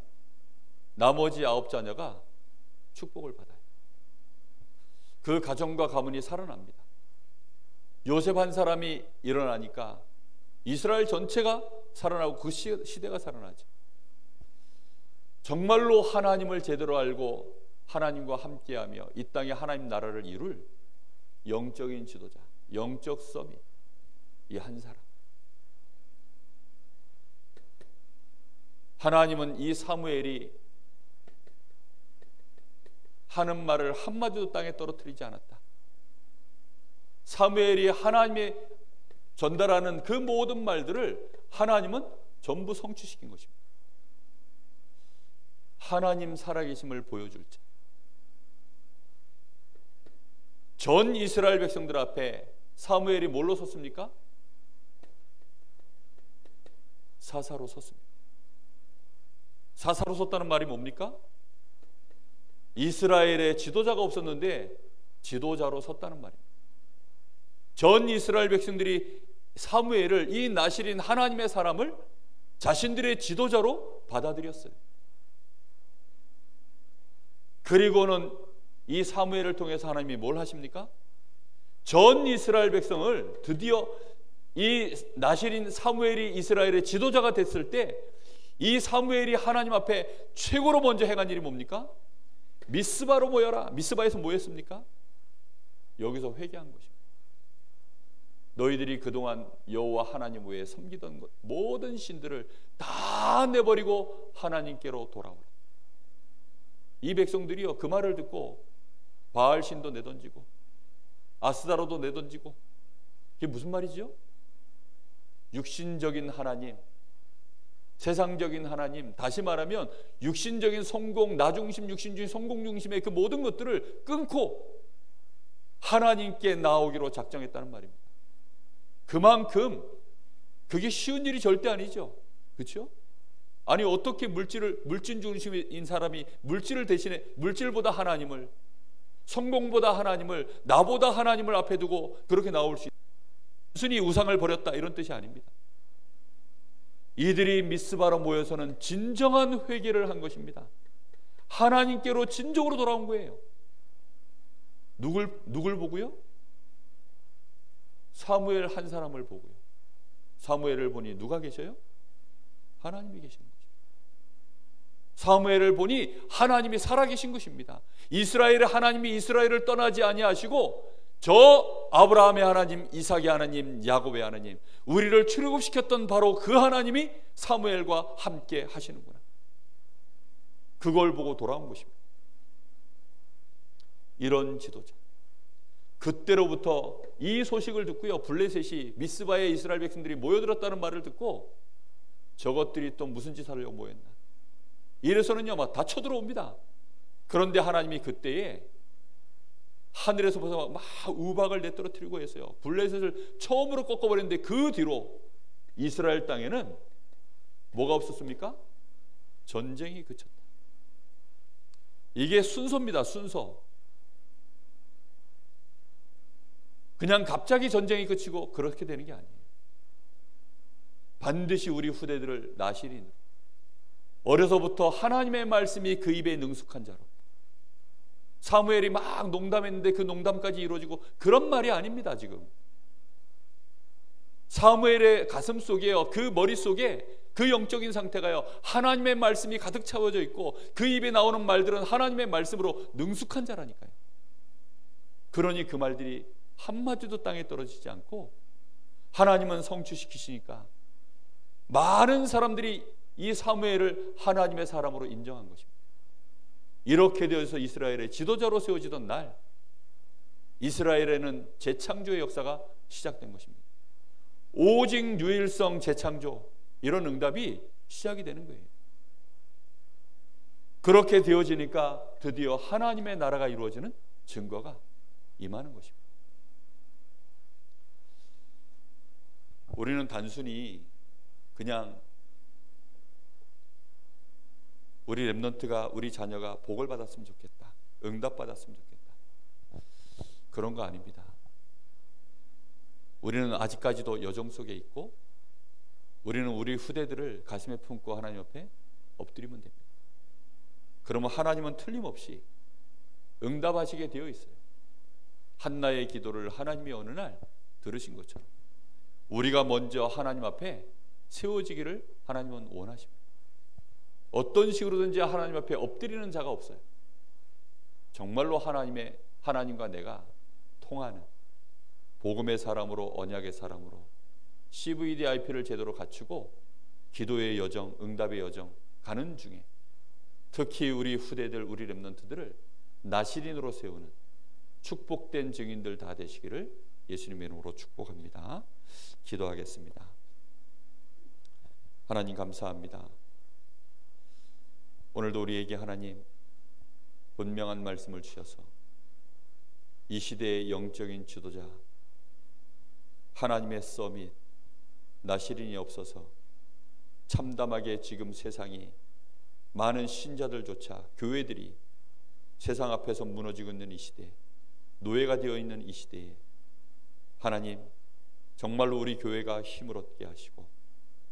나머지 9자녀가 축복을 받아요. 그 가정과 가문이 살아납니다. 요셉 한 사람이 일어나니까 이스라엘 전체가 살아나고 그 시대가 살아나죠. 정말로 하나님을 제대로 알고 하나님과 함께하며 이 땅에 하나님 나라를 이룰 영적인 지도자, 영적 서밋, 이 한 사람. 하나님은 이 사무엘이 하는 말을 한마디도 땅에 떨어뜨리지 않았다. 사무엘이 하나님의 전달하는 그 모든 말들을 하나님은 전부 성취시킨 것입니다. 하나님 살아계심을 보여줄 자. 전 이스라엘 백성들 앞에 사무엘이 뭘로 섰습니까? 사사로 섰습니다. 사사로 섰다는 말이 뭡니까? 이스라엘에 지도자가 없었는데 지도자로 섰다는 말입니다. 전 이스라엘 백성들이 사무엘을, 이 나실인 하나님의 사람을 자신들의 지도자로 받아들였어요. 그리고는 이 사무엘을 통해서 하나님이 뭘 하십니까? 전 이스라엘 백성을 드디어 이 나실인 사무엘이 이스라엘의 지도자가 됐을 때, 이 사무엘이 하나님 앞에 최고로 먼저 행한 일이 뭡니까? 미스바로 모여라. 미스바에서 뭐 했습니까? 여기서 회개한 것입니다. 너희들이 그동안 여호와 하나님 외에 섬기던 것, 모든 신들을 다 내버리고 하나님께로 돌아오라. 이 백성들이요, 그 말을 듣고 바알 신도 내던지고 아스다로도 내던지고. 이게 무슨 말이죠? 육신적인 하나님, 세상적인 하나님, 다시 말하면 육신적인 성공, 나중심, 육신주의, 성공 중심의 그 모든 것들을 끊고 하나님께 나오기로 작정했다는 말입니다. 그만큼 그게 쉬운 일이 절대 아니죠. 그렇죠? 아니, 어떻게 물질 중심인 사람이 물질을 대신에, 물질보다 하나님을, 성공보다 하나님을, 나보다 하나님을 앞에 두고 그렇게 나올 수 있어요? 순순히 우상을 버렸다 이런 뜻이 아닙니다. 이들이 미스바로 모여서는 진정한 회개를 한 것입니다. 하나님께로 진정으로 돌아온 거예요. 누굴 보고요? 사무엘 한 사람을 보고요. 사무엘을 보니 누가 계셔요? 하나님이 계신 거죠. 사무엘을 보니 하나님이 살아계신 것입니다. 이스라엘의 하나님이 이스라엘을 떠나지 아니하시고 저 아브라함의 하나님, 이삭의 하나님, 야곱의 하나님, 우리를 출애굽시켰던 바로 그 하나님이 사무엘과 함께 하시는구나. 그걸 보고 돌아온 것입니다. 이런 지도자. 그때로부터 이 소식을 듣고요, 블레셋이 미스바에 이스라엘 백성들이 모여들었다는 말을 듣고 저것들이 또 무슨 짓 하려고 모였나, 이래서는요 막 다 쳐들어옵니다. 그런데 하나님이 그때에 하늘에서 보서 막 우박을 내떨어뜨리고 했어요. 블레셋을 처음으로 꺾어버렸는데 그 뒤로 이스라엘 땅에는 뭐가 없었습니까? 전쟁이 그쳤다. 이게 순서입니다. 순서. 그냥 갑자기 전쟁이 그치고 그렇게 되는 게 아니에요. 반드시 우리 후대들을 나시린으로, 어려서부터 하나님의 말씀이 그 입에 능숙한 자로, 사무엘이 막 농담했는데 그 농담까지 이루어지고 그런 말이 아닙니다. 지금 사무엘의 가슴 속에요, 그 머릿속에 그 영적인 상태가요, 하나님의 말씀이 가득 차워져 있고 그 입에 나오는 말들은 하나님의 말씀으로 능숙한 자라니까요. 그러니 그 말들이 한마디도 땅에 떨어지지 않고 하나님은 성취시키시니까 많은 사람들이 이 사무엘을 하나님의 사람으로 인정한 것입니다. 이렇게 되어서 이스라엘의 지도자로 세워지던 날, 이스라엘에는 재창조의 역사가 시작된 것입니다. 오직 유일성 재창조, 이런 응답이 시작이 되는 거예요. 그렇게 되어지니까 드디어 하나님의 나라가 이루어지는 증거가 임하는 것입니다. 우리는 단순히 그냥 우리 렘넌트가, 우리 자녀가 복을 받았으면 좋겠다, 응답받았으면 좋겠다, 그런 거 아닙니다. 우리는 아직까지도 여정 속에 있고 우리는 우리 후대들을 가슴에 품고 하나님 앞에 엎드리면 됩니다. 그러면 하나님은 틀림없이 응답하시게 되어 있어요. 한나의 기도를 하나님이 어느 날 들으신 것처럼 우리가 먼저 하나님 앞에 세워지기를 하나님은 원하십니다. 어떤 식으로든지 하나님 앞에 엎드리는 자가 없어요. 정말로 하나님과 내가 통하는 복음의 사람으로, 언약의 사람으로 CVDIP를 제대로 갖추고 기도의 여정, 응답의 여정 가는 중에 특히 우리 후대들, 우리 렘넌트들을 나시린으로 세우는 축복된 증인들 다 되시기를 예수님의 이름으로 축복합니다. 기도하겠습니다. 하나님 감사합니다. 오늘도 우리에게 하나님 분명한 말씀을 주셔서 이 시대의 영적인 지도자, 하나님의 서밋 나시린이 없어서 참담하게 지금 세상이 많은 신자들조차, 교회들이 세상 앞에서 무너지고 있는 이 시대, 노예가 되어 있는 이 시대에 하나님 정말로 우리 교회가 힘을 얻게 하시고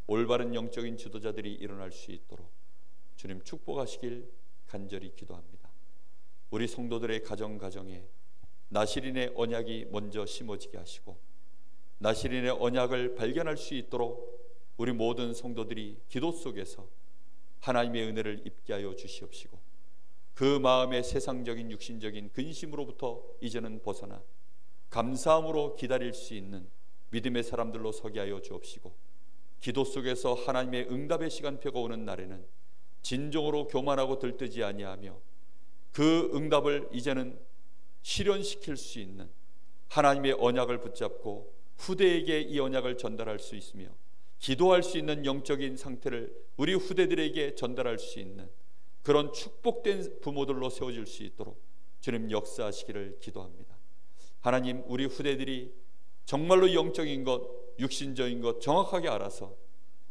올바른 영적인 지도자들이 일어날 수 있도록 주님 축복하시길 간절히 기도합니다. 우리 성도들의 가정에 나시린의 언약이 먼저 심어지게 하시고 나시린의 언약을 발견할 수 있도록 우리 모든 성도들이 기도 속에서 하나님의 은혜를 입게 하여 주시옵시고 그 마음의 세상적인 육신적인 근심으로부터 이제는 벗어나 감사함으로 기다릴 수 있는 믿음의 사람들로 서게 하여 주옵시고 기도 속에서 하나님의 응답의 시간표가 오는 날에는 진정으로 교만하고 들뜨지 아니하며 그 응답을 이제는 실현시킬 수 있는 하나님의 언약을 붙잡고 후대에게 이 언약을 전달할 수 있으며 기도할 수 있는 영적인 상태를 우리 후대들에게 전달할 수 있는 그런 축복된 부모들로 세워질 수 있도록 주님 역사하시기를 기도합니다. 하나님, 우리 후대들이 정말로 영적인 것, 육신적인 것 정확하게 알아서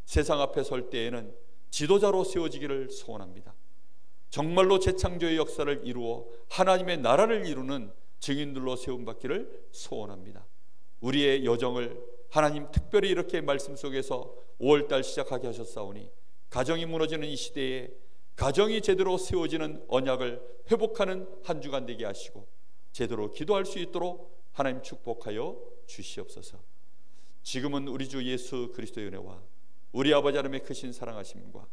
세상 앞에 설 때에는 지도자로 세워지기를 소원합니다. 정말로 재창조의 역사를 이루어 하나님의 나라를 이루는 증인들로 세움받기를 소원합니다. 우리의 여정을 하나님 특별히 이렇게 말씀 속에서 5월달 시작하게 하셨사오니 가정이 무너지는 이 시대에 가정이 제대로 세워지는 언약을 회복하는 한 주간 되게 하시고 제대로 기도할 수 있도록 하나님 축복하여 주시옵소서. 지금은 우리 주 예수 그리스도의 은혜와 우리 아버지 하나님의 크신 사랑하심과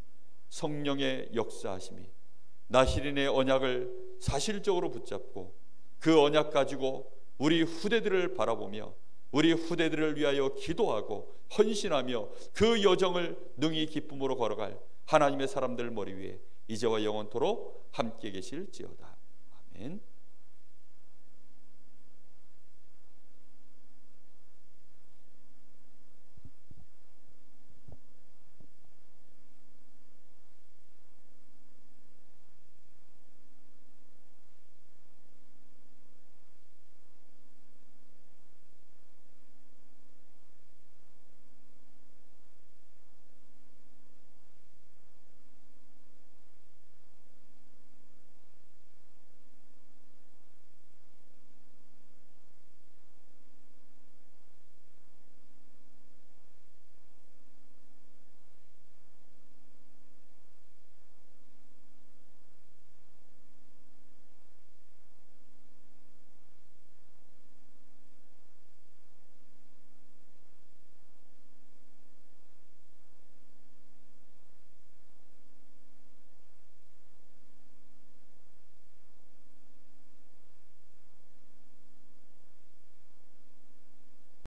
성령의 역사하심이 나시린의 언약을 사실적으로 붙잡고 그 언약 가지고 우리 후대들을 바라보며 우리 후대들을 위하여 기도하고 헌신하며 그 여정을 능히 기쁨으로 걸어갈 하나님의 사람들 머리 위에 이제와 영원토록 함께 계실지어다. 아멘.